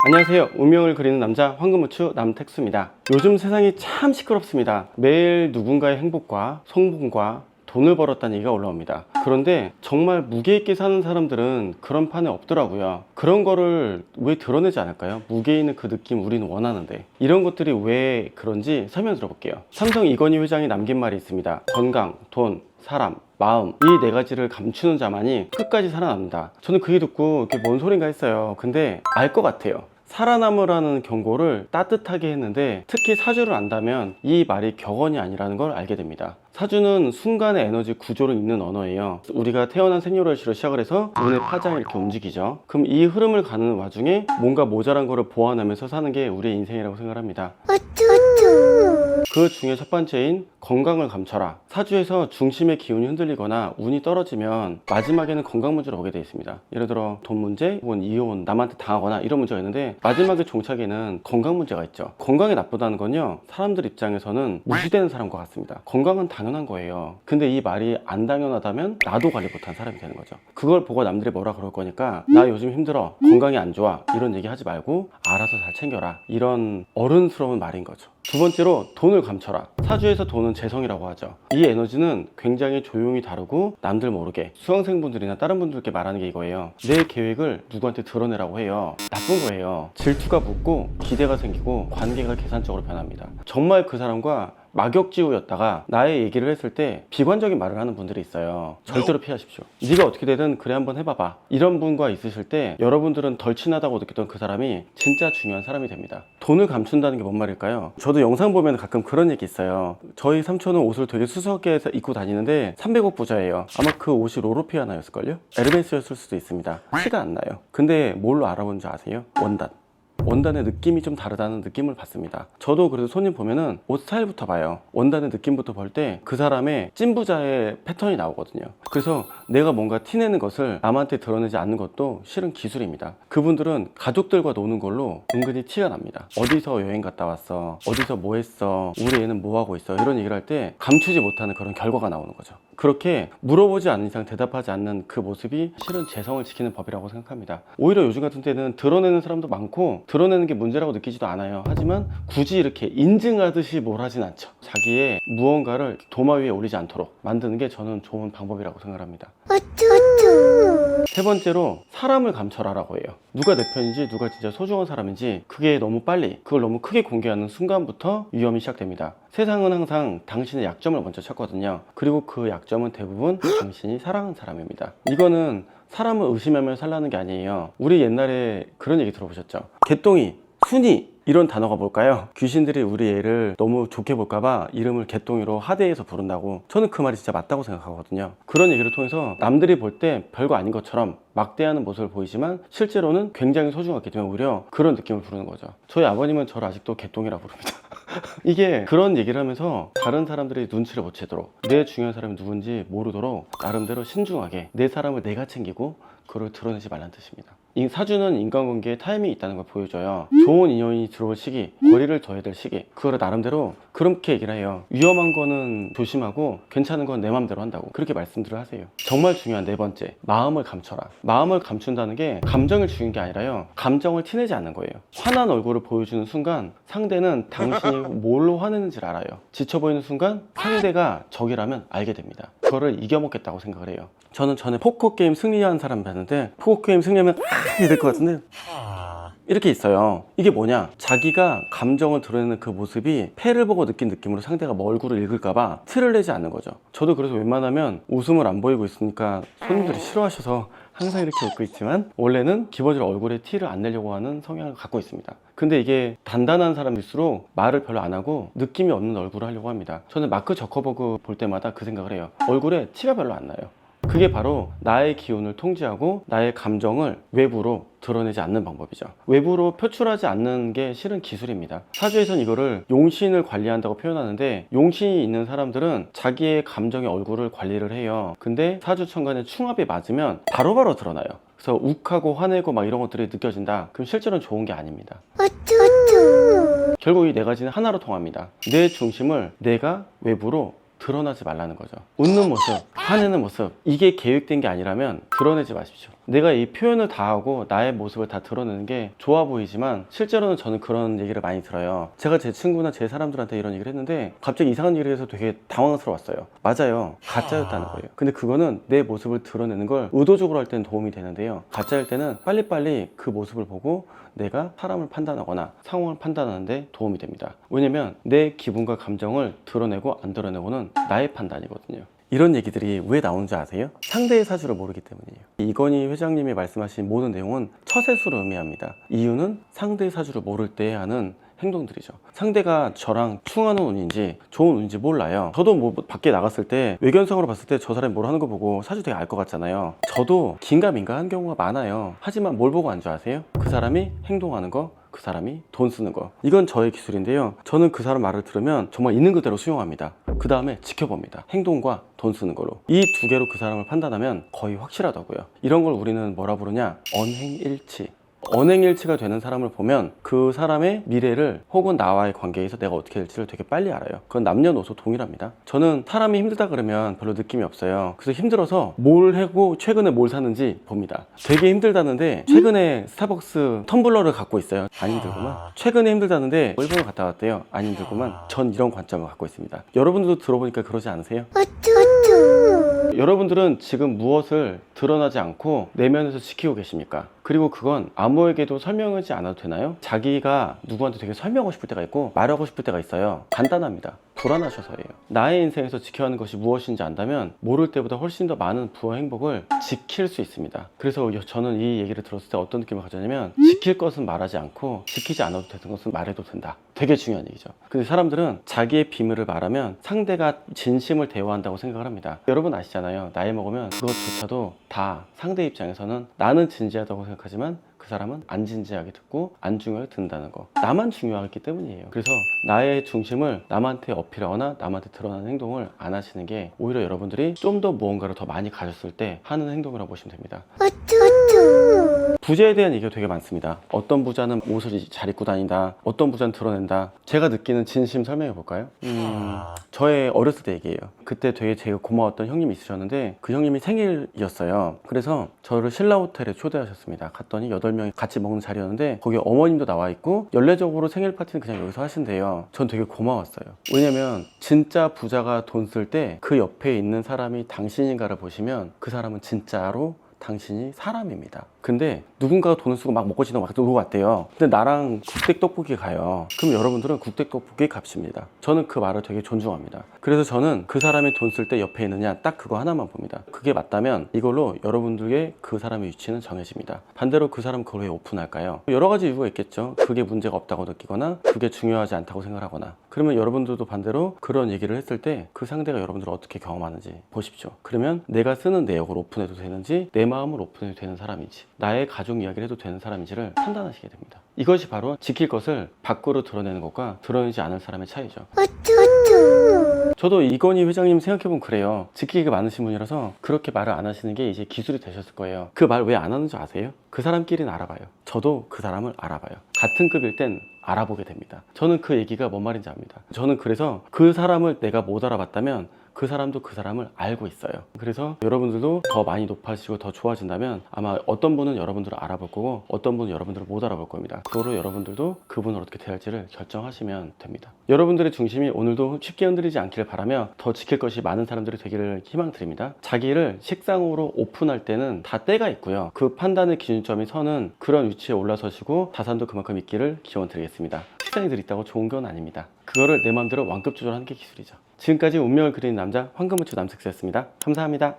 안녕하세요. 운명을 그리는 남자 황금무추 남택수입니다. 요즘 세상이 참 시끄럽습니다. 매일 누군가의 행복과 성공과 돈을 벌었다는 얘기가 올라옵니다. 그런데 정말 무게 있게 사는 사람들은 그런 판에 없더라고요. 그런 거를 왜 드러내지 않을까요? 무게 있는 그 느낌 우리는 원하는데. 이런 것들이 왜 그런지 설명 들어볼게요. 삼성 이건희 회장이 남긴 말이 있습니다. 건강, 돈, 사람, 마음, 이 네 가지를 감추는 자만이 끝까지 살아납니다. 저는 그게 듣고 이게 뭔 소린가 했어요. 근데 알 것 같아요. 살아남으라는 경고를 따뜻하게 했는데, 특히 사주를 안다면 이 말이 격언이 아니라는 걸 알게 됩니다. 사주는 순간의 에너지 구조를 읽는 언어예요. 우리가 태어난 생년월일시로 시작을 해서 운의 파장이 이렇게 움직이죠. 그럼 이 흐름을 가는 와중에 뭔가 모자란 거를 보완하면서 사는 게 우리의 인생이라고 생각합니다. 그 중에 첫 번째인 건강을 감춰라. 사주에서 중심의 기운이 흔들리거나 운이 떨어지면 마지막에는 건강 문제로 오게 되어 있습니다. 예를 들어 돈 문제 혹은 이혼, 남한테 당하거나 이런 문제가 있는데, 마지막에 종착에는 건강 문제가 있죠. 건강이 나쁘다는 건요, 사람들 입장에서는 무시되는 사람과 같습니다. 건강은 당연한 거예요. 근데 이 말이 안 당연하다면 나도 관리 못한 사람이 되는 거죠. 그걸 보고 남들이 뭐라 그럴 거니까 나 요즘 힘들어, 건강이 안 좋아, 이런 얘기 하지 말고 알아서 잘 챙겨라, 이런 어른스러운 말인 거죠. 두 번째로 돈을 감춰라. 사주에서 돈은 재성이라고 하죠. 이 에너지는 굉장히 조용히 다루고 남들 모르게, 수강생분들이나 다른 분들께 말하는 게 이거예요. 내 계획을 누구한테 드러내라고 해요. 나쁜 거예요. 질투가 붙고 기대가 생기고 관계가 계산적으로 변합니다. 정말 그 사람과 막역지우였다가 나의 얘기를 했을 때 비관적인 말을 하는 분들이 있어요. 절대로 피하십시오. 네가 어떻게 되든 그래 한번 해봐봐, 이런 분과 있으실 때 여러분들은 덜 친하다고 느꼈던 그 사람이 진짜 중요한 사람이 됩니다. 돈을 감춘다는 게 뭔 말일까요? 저도 영상 보면 가끔 그런 얘기 있어요. 저희 삼촌은 옷을 되게 수수하게 해서 입고 다니는데 300억 부자예요. 아마 그 옷이 로로피아나였을걸요? 에르메스였을 수도 있습니다. 티가 안 나요. 근데 뭘로 알아본 줄 아세요? 원단의 느낌이 좀 다르다는 느낌을 받습니다. 저도 그래도 손님 보면은 옷 스타일부터 봐요. 원단의 느낌부터 볼 때 그 사람의 찐부자의 패턴이 나오거든요. 그래서 내가 뭔가 티내는 것을 남한테 드러내지 않는 것도 실은 기술입니다. 그분들은 가족들과 노는 걸로 은근히 티가 납니다. 어디서 여행 갔다 왔어, 어디서 뭐 했어, 우리 애는 뭐 하고 있어, 이런 얘기를 할 때 감추지 못하는 그런 결과가 나오는 거죠. 그렇게 물어보지 않는 이상 대답하지 않는 그 모습이 실은 재성을 지키는 법이라고 생각합니다. 오히려 요즘 같은 때는 드러내는 사람도 많고 드러내는 게 문제라고 느끼지도 않아요. 하지만 굳이 이렇게 인증하듯이 뭘 하진 않죠. 자기의 무언가를 도마 위에 올리지 않도록 만드는 게 저는 좋은 방법이라고 생각합니다. 세 번째로 사람을 감춰라라고 해요. 누가 내 편인지, 누가 진짜 소중한 사람인지 그게 너무 빨리, 그걸 너무 크게 공개하는 순간부터 위험이 시작됩니다. 세상은 항상 당신의 약점을 먼저 찾거든요. 그리고 그 약점은 대부분 당신이 사랑하는 사람입니다. 이거는 사람을 의심하며 살라는 게 아니에요. 우리 옛날에 그런 얘기 들어보셨죠? 개똥이, 순이, 이런 단어가 뭘까요? 귀신들이 우리 애를 너무 좋게 볼까봐 이름을 개똥이로 하대해서 부른다고. 저는 그 말이 진짜 맞다고 생각하거든요. 그런 얘기를 통해서 남들이 볼 때 별거 아닌 것처럼 막대하는 모습을 보이지만 실제로는 굉장히 소중하기 때문에 오히려 그런 느낌을 부르는 거죠. 저희 아버님은 저를 아직도 개똥이라고 부릅니다. 이게 그런 얘기를 하면서 다른 사람들이 눈치를 못 채도록, 내 중요한 사람이 누군지 모르도록 나름대로 신중하게 내 사람을 내가 챙기고 그걸 드러내지 말라는 뜻입니다. 이 사주는 인간관계에 타임이 있다는 걸 보여줘요. 좋은 인연이 들어올 시기, 거리를 둬야 될 시기, 그거를 나름대로 그렇게 얘기를 해요. 위험한 거는 조심하고 괜찮은 건 내 맘대로 한다고 그렇게 말씀들을 하세요. 정말 중요한 네 번째, 마음을 감춰라. 마음을 감춘다는 게 감정을 죽이는 게 아니라요, 감정을 티내지 않는 거예요. 화난 얼굴을 보여주는 순간 상대는 당신이 뭘로 화내는지를 알아요. 지쳐 보이는 순간 상대가 적이라면 알게 됩니다. 그거를 이겨먹겠다고 생각을 해요. 저는 전에 포커게임 승리한 사람 봤는데, 포커게임 승리하면 이렇게 될 것 같은데 이렇게 있어요. 이게 뭐냐, 자기가 감정을 드러내는 그 모습이 패를 보고 느낀 느낌으로 상대가 뭐 얼굴을 읽을까봐 티를 내지 않는 거죠. 저도 그래서 웬만하면 웃음을 안 보이고 있으니까 손님들이 싫어하셔서 항상 이렇게 웃고 있지만, 원래는 기본적으로 얼굴에 티를 안 내려고 하는 성향을 갖고 있습니다. 근데 이게 단단한 사람일수록 말을 별로 안 하고 느낌이 없는 얼굴을 하려고 합니다. 저는 마크 저커버그 볼 때마다 그 생각을 해요. 얼굴에 티가 별로 안 나요. 그게 바로 나의 기운을 통제하고 나의 감정을 외부로 드러내지 않는 방법이죠. 외부로 표출하지 않는 게 실은 기술입니다. 사주에서는 이거를 용신을 관리한다고 표현하는데, 용신이 있는 사람들은 자기의 감정의 얼굴을 관리를 해요. 근데 사주천간에 충합이 맞으면 바로바로 드러나요. 그래서 욱하고 화내고 막 이런 것들이 느껴진다. 그럼 실제로는 좋은 게 아닙니다. 결국 이 네 가지는 하나로 통합니다. 내 중심을 내가 외부로 드러나지 말라는 거죠. 웃는 모습, 화내는 모습, 이게 계획된 게 아니라면 드러내지 마십시오. 내가 이 표현을 다 하고 나의 모습을 다 드러내는 게 좋아 보이지만 실제로는 저는 그런 얘기를 많이 들어요. 제가 제 친구나 제 사람들한테 이런 얘기를 했는데 갑자기 이상한 얘기를 해서 되게 당황스러웠어요. 맞아요, 가짜였다는 거예요. 근데 그거는 내 모습을 드러내는 걸 의도적으로 할 때는 도움이 되는데요, 가짜일 때는 빨리빨리 그 모습을 보고 내가 사람을 판단하거나 상황을 판단하는데 도움이 됩니다. 왜냐면 내 기분과 감정을 드러내고 안 드러내고는 나의 판단이거든요. 이런 얘기들이 왜 나오는지 아세요? 상대의 사주를 모르기 때문이에요. 이건희 회장님이 말씀하신 모든 내용은 처세수를 의미합니다. 이유는 상대의 사주를 모를 때 하는 행동들이죠. 상대가 저랑 충하는 운인지 좋은 운인지 몰라요. 저도 뭐 밖에 나갔을 때 외견성으로 봤을 때 저 사람이 뭘 하는 거 보고 사주 되게 알 것 같잖아요. 저도 긴가민가한 경우가 많아요. 하지만 뭘 보고 안 줄 아세요? 그 사람이 행동하는 거, 그 사람이 돈 쓰는 거. 이건 저의 기술인데요, 저는 그 사람 말을 들으면 정말 있는 그대로 수용합니다. 그 다음에 지켜봅니다. 행동과 돈 쓰는 걸로. 이 두 개로 그 사람을 판단하면 거의 확실하다고요. 이런 걸 우리는 뭐라 부르냐, 언행일치. 언행일치가 되는 사람을 보면 그 사람의 미래를 혹은 나와의 관계에서 내가 어떻게 될지를 되게 빨리 알아요. 그건 남녀노소 동일합니다. 저는 사람이 힘들다 그러면 별로 느낌이 없어요. 그래서 힘들어서 뭘 하고 최근에 뭘 샀는지 봅니다. 되게 힘들다는데 최근에 스타벅스 텀블러를 갖고 있어요. 안 힘들구만. 최근에 힘들다는데 일본을 갔다 왔대요. 안 힘들구만. 전 이런 관점을 갖고 있습니다. 여러분들도 들어보니까 그러지 않으세요? 여러분들은 지금 무엇을 드러나지 않고 내면에서 지키고 계십니까? 그리고 그건 아무에게도 설명하지 않아도 되나요? 자기가 누구한테 되게 설명하고 싶을 때가 있고 말하고 싶을 때가 있어요. 간단합니다. 불안하셔서예요. 나의 인생에서 지켜야 하는 것이 무엇인지 안다면 모를 때보다 훨씬 더 많은 부와 행복을 지킬 수 있습니다. 그래서 저는 이 얘기를 들었을 때 어떤 느낌을 가졌냐면, 지킬 것은 말하지 않고 지키지 않아도 되는 것은 말해도 된다. 되게 중요한 얘기죠. 근데 사람들은 자기의 비밀을 말하면 상대가 진심을 대화한다고 생각을 합니다. 여러분 아시잖아요. 나이 먹으면 그것조차도 다 상대 입장에서는 나는 진지하다고 생각하지만 그 사람은 안 진지하게 듣고 안 중요하게 듣는다는 거. 나만 중요하기 때문이에요. 그래서 나의 중심을 남한테 어필하거나 남한테 드러나는 행동을 안 하시는 게 오히려 여러분들이 좀 더 무언가를 더 많이 가졌을 때 하는 행동이라고 보시면 됩니다. 부자에 대한 얘기가 되게 많습니다. 어떤 부자는 옷을 잘 입고 다닌다, 어떤 부자는 드러낸다. 제가 느끼는 진심 설명해 볼까요? 저의 어렸을 때 얘기예요. 그때 되게 제가 고마웠던 형님이 있으셨는데 그 형님이 생일이었어요. 그래서 저를 신라 호텔에 초대하셨습니다. 갔더니 8명이 같이 먹는 자리였는데 거기 어머님도 나와 있고 연례적으로 생일 파티는 그냥 여기서 하신대요. 전 되게 고마웠어요. 왜냐면 진짜 부자가 돈 쓸 때 그 옆에 있는 사람이 당신인가를 보시면 그 사람은 진짜로 당신이 사람입니다. 근데 누군가가 돈을 쓰고 막 먹고 지내고 막 놀고 왔대요. 근데 나랑 국댁떡볶이 가요. 그럼 여러분들은 국댁떡볶이 값입니다. 저는 그 말을 되게 존중합니다. 그래서 저는 그 사람이 돈 쓸 때 옆에 있느냐 딱 그거 하나만 봅니다. 그게 맞다면 이걸로 여러분들의 그 사람의 위치는 정해집니다. 반대로 그 사람 그걸 왜 오픈할까요? 여러 가지 이유가 있겠죠. 그게 문제가 없다고 느끼거나 그게 중요하지 않다고 생각하거나. 그러면 여러분들도 반대로 그런 얘기를 했을 때 그 상대가 여러분들을 어떻게 경험하는지 보십시오. 그러면 내가 쓰는 내역을 오픈해도 되는지, 내 마음을 오픈해도 되는 사람인지, 나의 가족 이야기를 해도 되는 사람인지를 판단하시게 됩니다. 이것이 바로 지킬 것을 밖으로 드러내는 것과 드러내지 않을 사람의 차이죠. 저도 이건희 회장님 생각해보면 그래요. 지키기가 많으신 분이라서 그렇게 말을 안 하시는 게 이제 기술이 되셨을 거예요. 그 말 왜 안 하는 줄 아세요? 그 사람끼리는 알아봐요. 저도 그 사람을 알아봐요. 같은 급일 땐 알아보게 됩니다. 저는 그 얘기가 뭔 말인지 압니다. 저는 그래서 그 사람을 내가 못 알아봤다면 그 사람도 그 사람을 알고 있어요. 그래서 여러분들도 더 많이 높아지고 더 좋아진다면 아마 어떤 분은 여러분들을 알아볼 거고 어떤 분은 여러분들을 못 알아볼 겁니다. 그거로 여러분들도 그분을 어떻게 대할지를 결정하시면 됩니다. 여러분들의 중심이 오늘도 쉽게 흔들리지 않기를 바라며 더 지킬 것이 많은 사람들이 되기를 희망드립니다. 자기를 식상으로 오픈할 때는 다 때가 있고요. 그 판단의 기준점이 서는 그런 위치에 올라서시고 자산도 그만큼 있기를 기원드리겠습니다. 식상이들 있다고 좋은 건 아닙니다. 그거를 내 마음대로 완급 조절하는 게 기술이죠. 지금까지 운명을 그리는 남자 황금우추 남색수였습니다. 감사합니다.